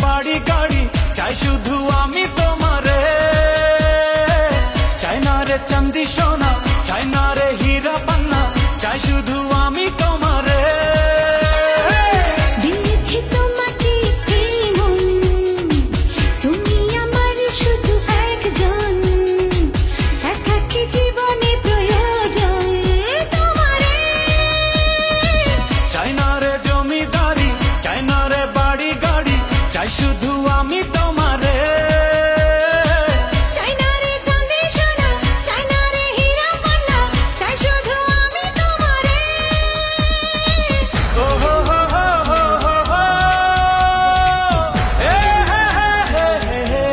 বাড়ি গাড়ি চাই শুধু আমি তোমারে। চাই না রে চাঁদি সোনা, চাই না রে হীরা পান্না, চাই শুধু আমি তোমারে। দিয়েছি তোমাকে এই মন, তুমি আমার শুধু একজন, একাকী জীবনে প্রয়োজন তোমারে। চাই না রে জমিদারি, চাই না রে বাড়ি গাড়ি, চাই শুধু আমি তোমারে। চাই না রে চাঁদি সোনা, চাই না রে হীরা পান্না, চাই শুধু আমি তোমারে। ও হো হো হো হো হো হো। এ হে হে হে হে।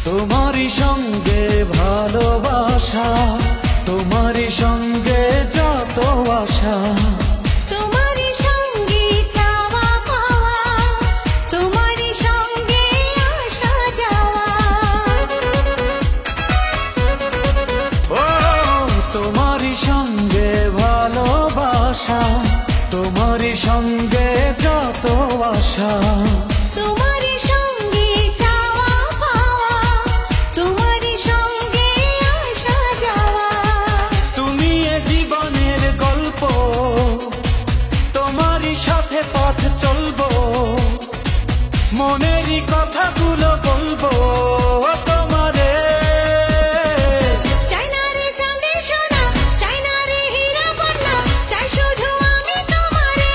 তোমারই সঙ্গে ভালোবাসা, তোমারই সঙ্গে যত আশা, তোমারই সঙ্গে চাওয়া পাওয়া, তোমারই সঙ্গে আসা যাওয়া। ও তোমারই সঙ্গে ভালোবাসা, তোমারই সঙ্গে যত আশা, তোমারই সঙ্গে চাওয়া পাওয়া, তোমারই সঙ্গে আসা যাওয়া। তুমি এ জীবনের গল্প, তোমারই সাথে পথ চলবো, মনেরই কথাগুলো বলবো তোমারে। চাই না রে চাঁদি সোনা, চাই না রে হীরা পান্না, চাই শুধু আমি তোমারে।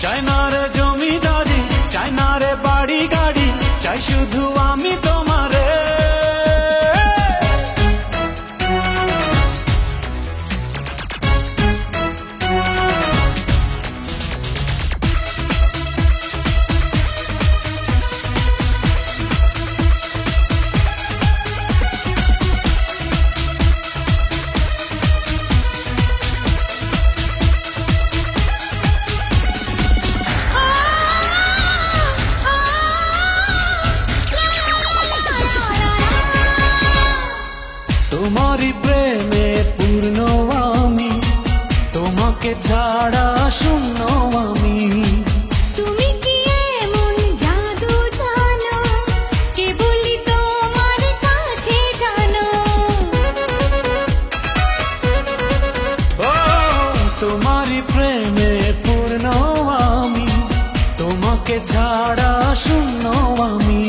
চাই না রে জমিদারি, চাই না রে বাড়ি গাড়ি, চাই শুধু আমি তোমারে। তোমারই প্রেমে পূর্ণ আমি, তোমাকে ছাড়া শূন্য আমি। তুমি কি এমন জাদু জানো, কেবলই তোমার কাছে টানো। ও তোমারই প্রেমে পূর্ণ আমি, তোমাকে ছাড়া শূন্য আমি।